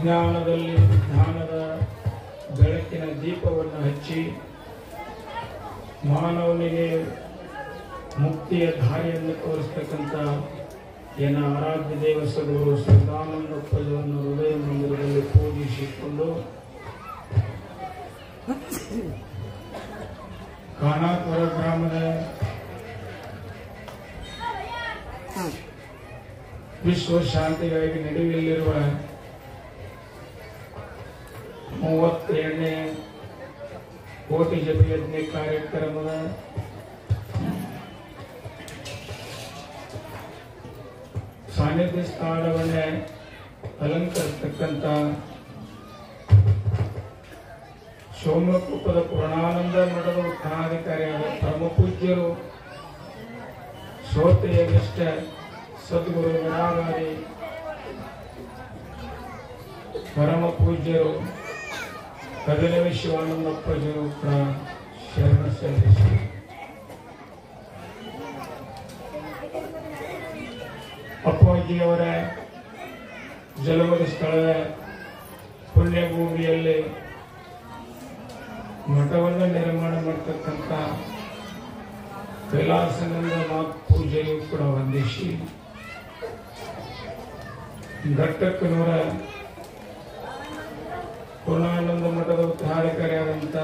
ವಿಜ್ಞಾನದಲ್ಲಿ ಜ್ಞಾನದ ಬೆಳಕಿನ ದೀಪವನ್ನು ಹಚ್ಚಿ ಮಾನವನಿಗೆ ಮುಕ್ತಿಯ ದಾರಿಯನ್ನು ತೋರಿಸ್ತಕ್ಕಂಥ ಏನ ಆರಾಧ್ಯ ದೇವ ಸದ್ಗುರು ಸದಾನಂದಪ್ಪಜವನ್ನು ಹೃದಯ ಮಂದಿರದಲ್ಲಿ ಪೂಜಿಸಿಕೊಂಡು ಖಾನಾಪುರ ಗ್ರಾಮದ ವಿಶ್ವ ಶಾಂತಿಗಾಗಿ ನಡೆಯಲಿರುವ 37ನೇ ಕೋಟಿ ಜಪಯಜ್ಞ ಕಾರ್ಯಕ್ರಮದ ಸಾನ್ನಿಧ್ಯ ಸ್ಥಾನವನ್ನೇ ಅಲಂಕರಿಸತಕ್ಕಂಥ ಸೋಮಕೂಪದ ಪೂರ್ಣಾನಂದ ಮಠದ ಉತ್ಥಾನಾಧಿಕಾರಿಯಾದ ಪರಮ ಪೂಜ್ಯರು ಶ್ರೋತೆಯ ನಿಷ್ಠ ಸದ್ಗುರು ವಿರಾಗಾರಿ ಪರಮ ಪೂಜ್ಯರು ಕದಲವಿ ಶಿವಾನಂದಪ್ಪಜರು ಶರಣ ಸಲ್ಲಿಸಿ ಅಪ್ಪಾಜಿಯವರ ಜಲಮದ ಸ್ಥಳದ ಪುಣ್ಯಭೂಮಿಯಲ್ಲಿ ಮಠವನ್ನು ನಿರ್ಮಾಣ ಮಾಡತಕ್ಕಂಥ ಕೈಲಾಸನಂದ ಮಾತ್ ಪೂಜೆಯು ಕೂಡ ವಂದಿಸಿ ಘಟ್ಟಕ್ಕನೂರ ಪೂರ್ಣಾನಂದ ಮಠದ ಉತ್ಥಾನಾಧಿಕಾರಿಯಾದಂಥ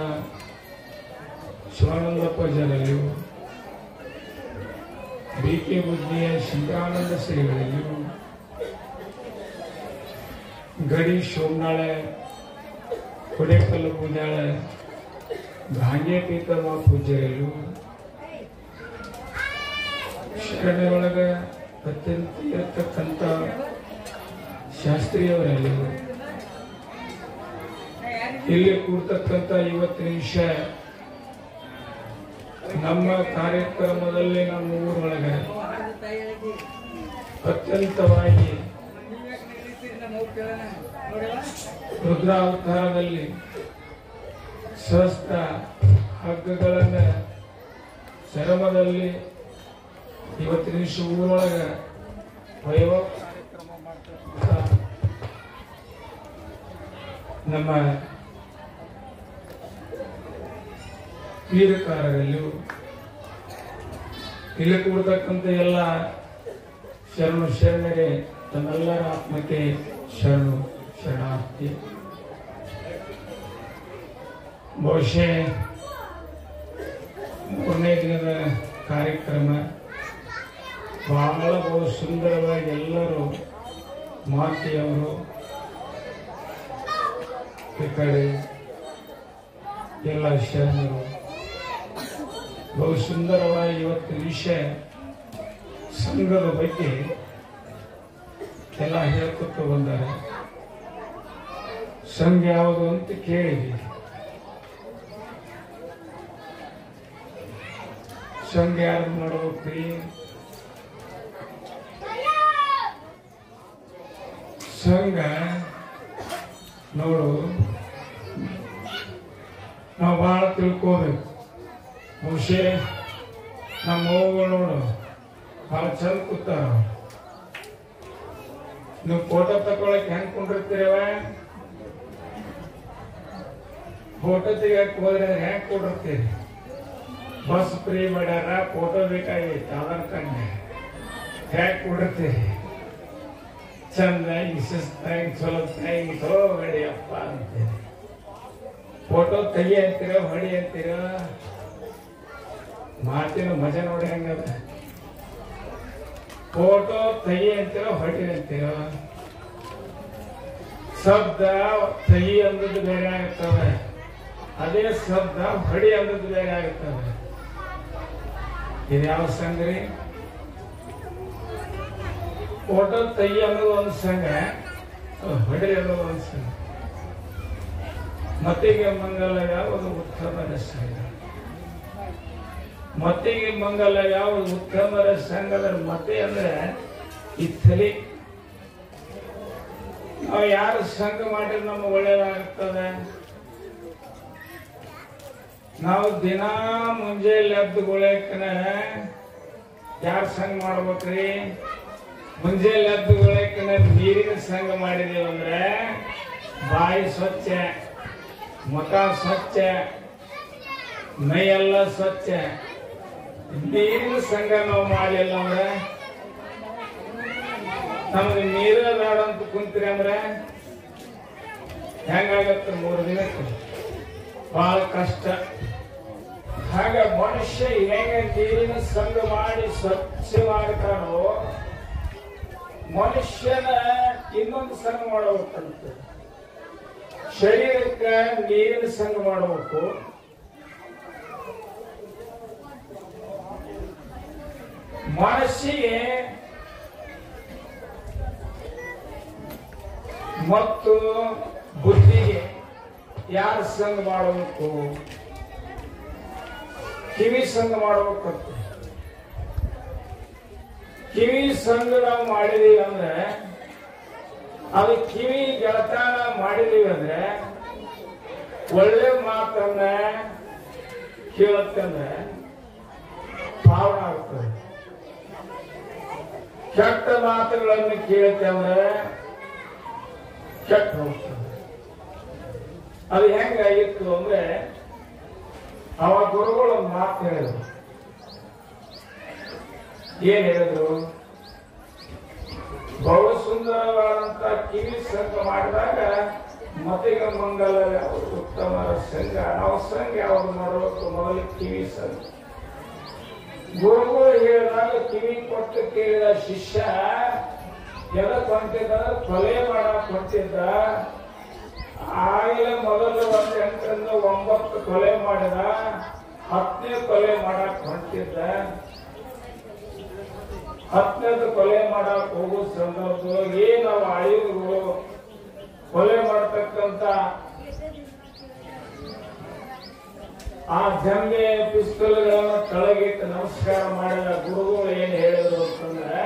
ಶಿವಾನಂದಪ್ಪ ಜನರಿಯು BK ಬುದ್ಧಿಯ ಶಂಕರಾನಂದ ಶ್ರೀಗಳಿಯು ಗಡಿ ಸೋಮನಾಳೆ ಕೊಡೆಕಲ್ಲು ಪೂಜಾಳೆ ಭಾಗ್ಯ ಪೀತಮ್ಮ ಪೂಜ್ಯರಲ್ಲೂ ಶರಣರೊಳಗ ಅತ್ಯಂತ ಇರತಕ್ಕಂಥ ಶಾಸ್ತ್ರಿಯವರಲ್ಲಿ ಇಲ್ಲಿ ಕೂರ್ತಕ್ಕಂಥ ಇವತ್ತಿನ ವಿಷಯ ನಮ್ಮ ಕಾರ್ಯಕ್ರಮದಲ್ಲಿ ನಮ್ಮ ಊರೊಳಗೆ ಅತ್ಯಂತವಾಗಿ ರುದ್ರಾವತಾರದಲ್ಲಿ ಸಹಸ್ರ ಹಗ್ಗಗಳನ್ನು ಚರಮದಲ್ಲಿ ಇವತ್ತಿನ ವಿಷಯ ಊರೊಳಗೆ ವೈಭವ ಕಾರ್ಯಕ್ರಮ ಮಾಡ್ತಕ್ಕಂಥ ನಮ್ಮ ವೀರಕಾರರಲ್ಲೂ ಇಲ್ಲಿ ಕೂಡತಕ್ಕಂಥ ಎಲ್ಲ ಶರಣರೇ ತಮ್ಮೆಲ್ಲರ ಆತ್ಮಕ್ಕೆ ಶರಣಾರ್ಥಿ. ಬಹುಶಃ 3ನೇ ದಿನದ ಕಾರ್ಯಕ್ರಮ ಬಹಳ ಬಹು ಸುಂದರವಾಗಿ ಎಲ್ಲರೂ ಮಾತೆಯವರು ಈ ಕಡೆ ಎಲ್ಲ ಶರಣರು ಬಹು ಸುಂದರವಾಗಿ ಇವತ್ತಿನ ವಿಷಯ ಸಂಘದ ಬಗ್ಗೆ ಎಲ್ಲ ಹೇಳ್ಕೊತ ಬಂದಾರೆ. ಸಂಘ ಯಾವುದು ಅಂತ ಕೇಳಿದ್ವಿ. ಸಂಘ ಯಾರು ಮಾಡ್ಬೇಕ್ರಿ? ಸಂಘ ನೋಡು, ನಾವು ಬಹಳ ತಿಳ್ಕೋಬೇಕು. ಬಹುಶಃ ನಮ್ಮ ಮಗುಗಳು ನೋಡು ಬಹಳ ಚಂದ ಕೂತಾರ. ನೀವು ಫೋಟೋ ತಗೊಳಕ್ ಹೆಂಗ್ ಕೊಂಡಿರ್ತೀರವ? ಫೋಟೋ ತೆಗಿಯಕ್ ಹೋದ್ರೆ ಹೆಂಗ್ ಕೊಡಿರ್ತೀರಿ? ಬಸ್ ಫ್ರೀ ಮಾಡ್ಯಾರ, ಫೋಟೋ ಬೇಕಾಗಿತ್ತು, ಅದನ್ನ ಕಂಡೆ ಹೆಂಗ್ ಕೊಡಿರ್ತೀರಿ? ಚಂದಾಗಿ ಶಿಸ್ತಾಗಿ ಚಲೋ ಗಡಿಯಪ್ಪ ಅಂತೀರಿ. ಫೋಟೋ ತೆಗಿ ಅಂತೀರ, ಹೊಡಿ ಅಂತೀರ. ಮಾತಿನ ಮಜಾ ನೋಡಿ ಹಂಗದ. ಫೋಟೋ ತೆಗಿ ಅಂತೀರ, ಹೊಡಿ ಅಂತೀರ. ಶಬ್ದ ತೆಗಿ ಅಂದದ್ದು ಬೇರೆ ಆಗುತ್ತವೆ, ಅದೇ ಶಬ್ದ ಹೊಡಿ ಅಂದದ್ದು ಬೇರೆ ಆಗುತ್ತವೆ. ಇದ್ಯಾವ ಸಂಗ್ರಿ? ಫೋಟೋ ತೆಗಿ ಅನ್ನೋದು ಒಂದು ಸಂಘ, ಹೊಡಿ ಅನ್ನೋದು ಒಂದು ಸಂಘ. ಮತ್ತಿಗೆ ಮಂಗಲ ಯಾವುದು ಉತ್ತಮರ ಸಂಘ? ಮತ್ತಿಗೆ ಮಂಗಲ ಯಾವುದು ಉತ್ತಮರ ಸಂಘದ ಮತೆ ಅಂದ್ರೆ ಈ ತಲೆ. ನಾವು ಯಾರು ಸಂಘ ಮಾಡಿದ್ರೆ ನಮ್ಗೆ ಒಳ್ಳೇದಾಗ್ತದೆ? ನಾವು ದಿನ ಮುಂಜಾನೆ ಎದ್ದುಗೊಳಕನ ಯಾರು ಸಂಘ ಮಾಡ್ಬೇಕ್ರಿ? ಮುಂಜಾನೆ ಎದ್ದುಗೊಳಕನ ನೀರಿನ ಸಂಘ ಮಾಡಿದೇವಂದ್ರೆ ಬಾಯಿ ಸ್ವಚ್ಛ, ಮುಖ ಸ್ವಚ್ಛ, ಮೈಯೆಲ್ಲ ಸ್ವಚ್ಛ. ನೀರಿನ ಸಂಘ ನಾವು ಮಾಡಿಲ್ಲ ಅಂದ್ರೆ ನಮ್ಗೆ ನೀರ ಬೇಡ ಅಂತ ಕುಂತೀರಿ ಅಂದ್ರೆ ಹೆಂಗಾಗತ್ತೆ? 3 ದಿನಕ್ಕೆ ಬಹಳ ಕಷ್ಟ. ಹಾಗ ಮನುಷ್ಯ ಹೆಂಗ ನೀರಿನ ಸಂಘ ಮಾಡಿ ಸ್ವಚ್ಛ ಮಾಡ್ತಾನೋ ಮನುಷ್ಯನ ಇನ್ನೊಂದು ಸಂಘ ಮಾಡಬೇಕಂತ. ಶರೀರಕ್ಕೆ ನೀರಿನ ಸಂಘ ಮಾಡಬೇಕು, ಮನಸ್ಸಿಗೆ ಮತ್ತು ಬುದ್ಧಿಗೆ ಯಾರ ಸಂಘ ಮಾಡಬೇಕು? ಕಿವಿ ಸಂಘ ಮಾಡಬೇಕಂತ. ಕಿವಿ ಸಂಘ ನಾವು ಮಾಡಿದೀವಿ ಅಂದ್ರೆ ಅದು ಕಿವಿ ಗೆಳತನ ಮಾಡಿದೀವಿ ಅಂದ್ರೆ ಒಳ್ಳೆ ಮಾತನ್ನ ಕೇಳುತ್ತಂದ್ರೆ ಪಾವನ ಆಗ್ತದೆ. ಕೆಟ್ಟ ಮಾತುಗಳನ್ನು ಕೇಳುತ್ತಂದ್ರೆ ಕೆಟ್ಟ ಹೋಗ್ತದೆ. ಅದು ಹೆಂಗಾಗಿತ್ತು ಅಂದ್ರೆ ಅವ ಗುರುಗಳು ಒಂದು ಮಾತು ಹೇಳಿದ್ರು. ಏನ್ ಹೇಳಿದ್ರು? ಬಹು ಸುಂದರವಾದಂತ ಕಿವಿ ಸಂಘ ಮಾಡಿದಾಗ ಮತಿಗ ಮಂಗಲ ಯಾವುದು ಉತ್ತಮರ ಸಂಘ, ನಾವು ಸಂಘ ಯಾವುದು ಮಾಡಬೇಕು? ಮೊದಲು ಕಿವಿ ಸಂಘ. ಗುರುಗಳು ಹೇಳಿದಾಗ ಕಿವಿ ಕೊಟ್ಟು ಕೇಳಿದ ಶಿಷ್ಯ ಎದಕ್ ಹೊಂಟಿದ್ದ? ಕೊಲೆ ಮಾಡಕ್ ಹೊಂಟಿದ್ದ. ಆಗಲೇ ಮೊದಲು 1 ಗಂಟೆಯಿಂದ 9 ಕೊಲೆ ಮಾಡಿದ, 10ನೇ ಕೊಲೆ ಮಾಡಕ್ ಹೊಂಟಿದ್ದ. 10ನೇದು ಕೊಲೆ ಮಾಡಕ್ ಹೋಗೋ ಸಂದರ್ಭದೊಳಗೆ ನಾವು ಆಯುಧಗಳು ಕೊಲೆ ಮಾಡತಕ್ಕಂತ ಆ ಜಂಬೆ ಪಿಸ್ತೂಲ್ಗಳನ್ನು ಕೆಳಗಿಟ್ಟು ನಮಸ್ಕಾರ ಮಾಡಿದ ಗುರುಗಳು ಏನ್ ಹೇಳಿದ್ರು ಅಂತಂದ್ರೆ,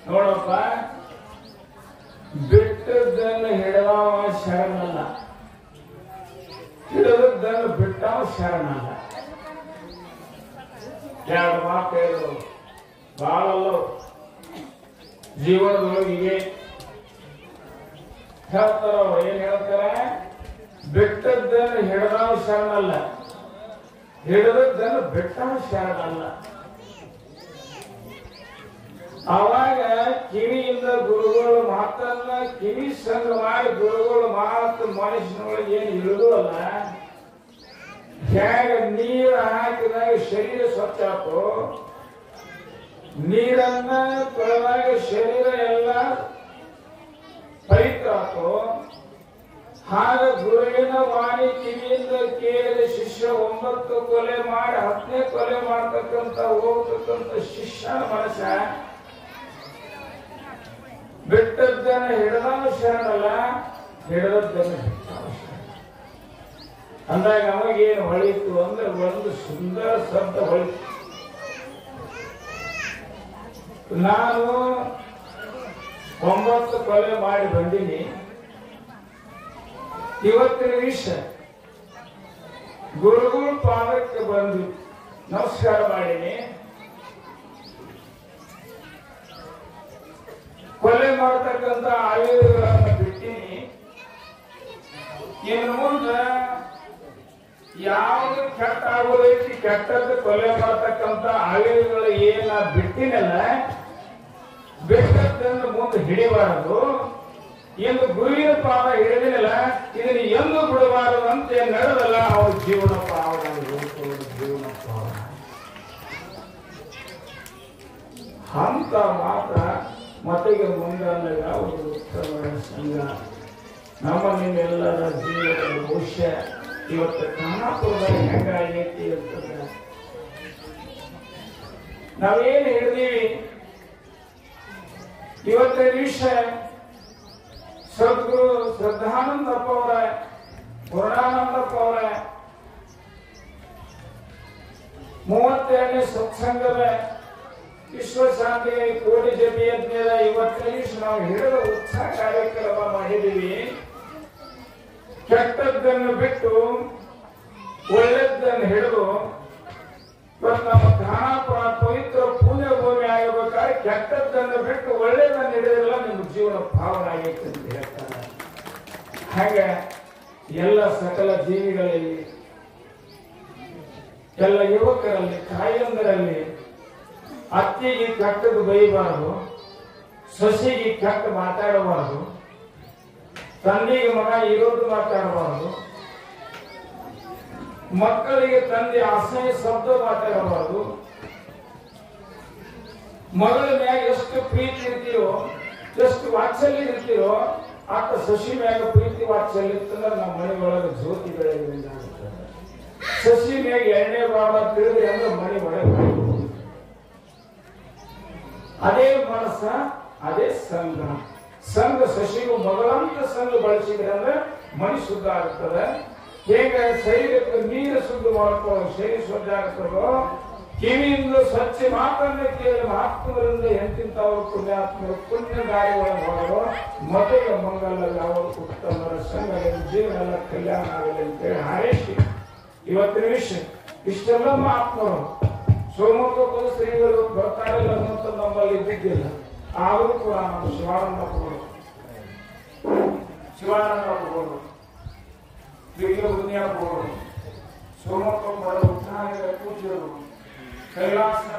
ನೋಡಪ್ಪ, ಬಿಟ್ಟದ್ದನ್ನು ಹಿಡಿದವ ಶರಣಲ್ಲ, ಹಿಡಿದದ್ದನ್ನು ಬಿಟ್ಟವ ಶರಣಲ್ಲ. 2 ಮಾತು ಹೇಳಿದ್ರು. ಬಹಳಲ್ಲ ಜೀವನದೊಳಗೆ ಹೇಳ್ತಾರ. ಅವ್ರು ಏನ್ ಹೇಳ್ತಾರೆ? ಬಿಟ್ಟದ್ದನ್ನು ಹಿಡಿದವ ಶರಣಲ್ಲ, ಹಿಡಿದದ್ದನ್ನು ಬಿಟ್ಟವ ಶರಣಲ್ಲ. ಅವಾಗ ಕಿವಿಯಿಂದ ಗುರುಗಳು ಮಾತನ್ನ ಕಿವಿ ಸಂಘ ಮಾಡಿ ಗುರುಗಳು ಮಾತು ಮನುಷ್ಯನೊಳಗೆ ಏನು ಇಳಿದಲ್ಲ, ಹೇಗೆ ನೀರು ಹಾಕಿದಾಗ ಶರೀರ ಸ್ವಚ್ಛ ಆಯ್ತು, ನೀರನ್ನ ತೊಳೆದಾಗ ಶರೀರ ಎಲ್ಲ ಪವಿತ್ರ ಆಯ್ತು, ಹಾಗ ಗುರುವಿನ ವಾಣಿ ಕಿವಿಯಿಂದ ಕೇಳಿದ ಶಿಷ್ಯ 9 ಕೊಲೆ ಮಾಡಿ 10ನೇ ಕೊಲೆ ಮಾಡ್ತಕ್ಕಂಥ ಹೋಗ್ತಕ್ಕಂಥ ಶಿಷ್ಯನ ಮನಸ್ಸ ಬಿಟ್ಟದ್ದನ್ನ ಹಿಡಿದವ ಶರಣಲ್ಲ, ಹಿಡಿದದ್ದನ್ನು ಬಿಟ್ಟವ ಶರಣ. ಅಂದಾಗ ಅವಾಗೇನು ಹೊಳಿತು ಅಂದ್ರೆ ಒಂದು ಸುಂದರ ಶಬ್ದ ಹೊಳಿತು. ನಾನು 9 ಕೊಲೆ ಮಾಡಿ ಬಂದೀನಿ, ಇವತ್ತಿನ ವಿಷಯ ಗುರುಗಳ ಪಾದಕ್ಕೆ ಬಂದು ನಮಸ್ಕಾರ ಮಾಡೀನಿ. ಕೊಲೆ ಮಾಡತಕ್ಕಂಥ ಆಯುಧಗಳನ್ನು ಬಿಟ್ಟೀನಿ. ಇನ್ನು ಮುಂದೆ ಯಾವುದು ಕೆಟ್ಟ ಆಗೋದೈತಿ, ಕೆಟ್ಟದ್ದು ಕೊಲೆ ಮಾಡತಕ್ಕಂಥ ಆಯುಧಗಳು ಏನ ಬಿಟ್ಟಿನಲ್ಲ, ಬಿಟ್ಟದ್ದನ್ನು ಮುಂದೆ ಹಿಡಿಬಾರದು. ಎಂದು ಗುರುವಿನ ಪಾದ ಹಿಡಿದಿನಲ್ಲ, ಇದನ್ನ ಎಂದು ಬಿಡಬಾರದು ಅಂತ ನಡೆದಲ್ಲ, ಅವ್ರ ಜೀವನ ಪಾವನ, ಜೀವನ ಪಾವನ ಅಂತ ಮಾತ್ರ ಮತಿಗೆ ಮುಂದಾದಾಗ ಒಂದು ಉತ್ತಮ ಸಂಘ. ನಮ್ಮ ನಿಮ್ಮೆಲ್ಲರ ಜೀವನದ ಭವಿಷ್ಯ ಇವತ್ತು ಖಾನಾಪುರದಲ್ಲಿ ಹೆಂಗಾಗೈತಿ ಅಂತಂದ್ರೆ, ನಾವೇನು ಹಿಡಿದೀವಿ ಇವತ್ತಿನ ವಿಷಯ ಸದ್ಗುರು ಶ್ರದ್ಧಾನಂದಪ್ಪ ಅವರ, ಪೂರ್ಣಾನಂದಪ್ಪ ಅವರ 32ನೇ ಸತ್ಸಂಗದ ವಿಶ್ವಶಾಂತಿ ಕೋಟಿ ಜಪಿ ಯಜ್ಞದ ಇವತ್ತಿನ ನಾವು ಹಿಡಿದ ಉತ್ಸಾಹ ಕಾರ್ಯಕ್ರಮ ಮಾಡಿದ್ದೀವಿ. ಕೆಟ್ಟದ್ದನ್ನು ಬಿಟ್ಟು ಒಳ್ಳೆದ್ದನ್ನು ಹಿಡಿದು ಇವತ್ತು ನಮ್ಮ ಖಾನಾಪುರ ಪವಿತ್ರ ಪುಣ್ಯ ಭೂಮಿ ಆಗಬೇಕಾದ್ರೆ ಕೆಟ್ಟದ್ದನ್ನು ಬಿಟ್ಟು ಒಳ್ಳೆದನ್ನು ಹಿಡಿದಿಲ್ಲ, ನಿಮ್ಮ ಜೀವನ ಭಾವನೆ ಆಗೈತೆ ಅಂತ ಹೇಳ್ತಾರೆ. ಹಾಗೆ ಎಲ್ಲ ಸಕಲ ಜೀವಿಗಳಲ್ಲಿ, ಎಲ್ಲ ಯುವಕರಲ್ಲಿ, ತಾಯಂದರಲ್ಲಿ ಅತ್ತಿಗೆ ಕೆಟ್ಟದ್ದು ಬೈಬಾರದು, ಸೊಸೆಗೆ ಕೆಟ್ಟ ಮಾತಾಡಬಾರದು, ತಂದೆಗೆ ಮಗ ಇರೋದು ಮಾತಾಡಬಾರದು, ಮಕ್ಕಳಿಗೆ ತಂದೆ ಅಸಹ್ಯ ಶಬ್ದ ಮಾತಾಡಬಾರದು. ಮಗಳ ಮ್ಯಾಗ ಎಷ್ಟು ಪ್ರೀತಿ ಇರ್ತೀರೋ, ಎಷ್ಟು ವಾತ್ಸಲ್ಯ ಇರ್ತೀರೋ, ಆತ ಸಸಿ ಮ್ಯಾಗ ಪ್ರೀತಿ ವಾತ್ಸಲ್ಯ ಇರ್ತಂದ್ರೆ ನಮ್ಮ ಮನೆ ಒಳಗೆ ಜ್ಯೋತಿ ಬೆಳಗಿನಿಂದ ಆಗುತ್ತದೆ. ಸಸಿ ಮ್ಯಾಗ ಎಣ್ಣೆ ಬಾಳ ತಿಳಿದ್ರೆ ಅಂದ್ರೆ ಮನೆ ಒಳಗೆ ಅದೇ ಮನಸ್ಸ, ಅದೇ ಸಂಘ. ಸಂಘ ಸಸಿಗೂ ಮಗಳಂತ ಸಂಘ ಬಳಸಿದ್ರೆ ಅಂದ್ರೆ ಮನೆ ಶುದ್ಧ ಆಗ್ತದೆ. ಹೇಗೆ ಶರೀರಕ್ಕೆ ನೀರು ಶುದ್ಧ ಮಾಡ್ಕೊಳ್ಳೋ ಶರೀರ ಶುದ್ಧ ಆಗ್ತದೋ, ಕಿವಿಯಿಂದ ಸ್ವಚ್ಛ ಮಾತನ್ನ ಕೇಳಿ ಮಹಾತ್ಮರಿಂದ ಎಂತಿಂತವರು ಪುಣ್ಯಾತ್ಮರು ಪುಣ್ಯ ದಾರಿಗಳನ್ನು ಹೋಗೋ ಮೊದಲ ಮಂಗಲ ಯಾವ ಉತ್ತಮರ ಸಂಘ ಜೀವನ ಎಲ್ಲ ಕಲ್ಯಾಣ ಆಗಲಿ ಅಂತೇಳಿ ಹಾರೈಸಿ ಇವತ್ತಿನ ವಿಷಯ ಇಷ್ಟೆಲ್ಲ ಮಹಾತ್ಮರು ಸೋಮತ್ವ ಶ್ರೀಗಳು ಬರ್ತಾರೆ ಅನ್ನೋಂಥ ನಮ್ಮಲ್ಲಿ ಇದ್ದಿದ್ದಿಲ್ಲ. ಆದರೂ ಕೂಡ ನಮ್ಮ ಶಿವಾನಂದಪ್ಪಗಳು ಪೂಜ್ಯರು, ಸೋಮತ್ವ ಪೂಜ್ಯರು, ಕೈಲಾಸನ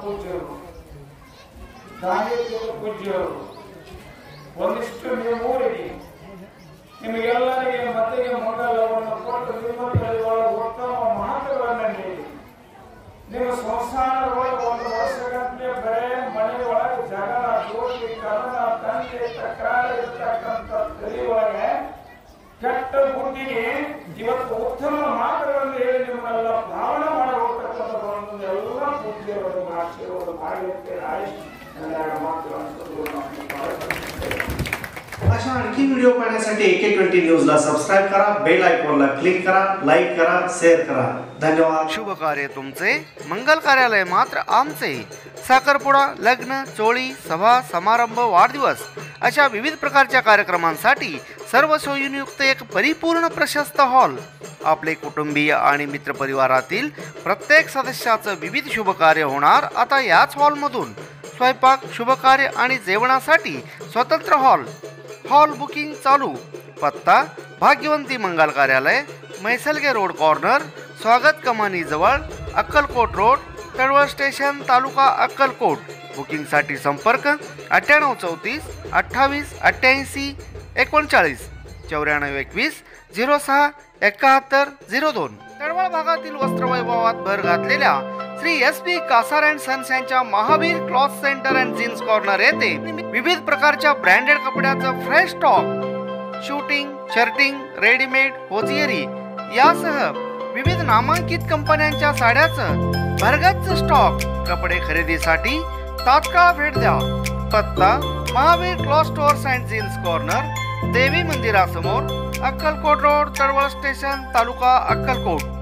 ಪೂಜ್ಯರು, ದಾನೇಶ್ವರ ಪೂಜ್ಯರು, ಒಂದಿಷ್ಟು ನೀವು ಊರಿಗೆ ನಿಮಗೆಲ್ಲರಿಗೆ ಮತೆಗೆ ಮೊದಲವನ್ನು ಕೊಟ್ಟು ನಿಮ್ಮಲ್ಲಿ ಒಳಗೆ ಉತ್ತಮ ಮಾತುಗಳನ್ನು ನೀಡಿ ನಿಮ್ಮ ಸಂಸಾರದೊಳಗೆ ಒಂದು ವರ್ಷಗಂಟೆ ಬರೇ ಮನೆ ಒಳಗೆ ಜಗಳ, ದೋಷಿ, ಕಲನ, ತಂದೆ, ತಕರಾರು ಇರ್ತಕ್ಕಂಥ ತಲೆ ಒಳಗೆ ಕೆಟ್ಟ ಬುದ್ಧಿಗೆ ಇವತ್ತು ಉತ್ತಮ ಮಾತುಗಳನ್ನು ಹೇಳಿ ನಿಮ್ಮನ್ನೆಲ್ಲ ಭಾವನೆ ಮಾಡಿ ಹೋಗ್ತಕ್ಕಂಥ ಎಲ್ಲ ಪೂಜ್ಯರು ಆಶೀರ್ವಾದ ಮಾಡಿ ಆಯುಷ್ अशा आणखी व्हिडिओ पाहण्यासाठी AK20 न्यूजला सबस्क्राईब करा, बेल आयकॉनला क्लिक करा, लाईक करा, शेअर करा. धन्यवाद. शुभ कार्य तुमचे, मंगल कार्यालय मात्र आमचे. साखरपुडा, लग्न, चोळी, सभा, समारंभ, वाढदिवस अशा विविध प्रकारच्या कार्यक्रमांसाठी सर्व सोयींयुक्त एक परिपूर्ण प्रशस्त हॉल. आपले कुटुंबीय आणि मित्रपरिवारातील प्रत्येक सदस्याचं विविध शुभकार्य होणार आता याच हॉलमधून. स्वयंपाक, शुभकार्य आणि जेवणासाठी स्वतंत्र हॉल. हॉल बुकिंग चालू. पत्ता भाग्यवंती मंगल कार्यालय, मैसलगे रोड कॉर्नर, स्वागत कमानी जवळ, अक्कलकोट रोड, तळवळ स्टेशन, तालुका अक्कलकोट. बुकिंगसाठी संपर्क 9834 28 88 39 9421 06 71 02. तळवळ भागातील वस्त्रवैभवात भर घातलेल्या Shri SP Kasar and sons यांच्या Mahavir cloth centre and jeans corner येथे विविध प्रकारच्या ब्रँडेड कपड्याचा fresh stock, suiting, shirting, readymade, hosiery यासह विविध नामांकित कंपन्यांच्या साड्याचं भरगच्च स्टॉक. कपडे खरेदीसाठी तात्काळ भेट द्या. पत्ता Mahavir cloth stores and jeans corner, देवी मंदिरासमोर, अक्कलकोट रोड, तळवळ स्टेशन, तालुका अक्कलकोट.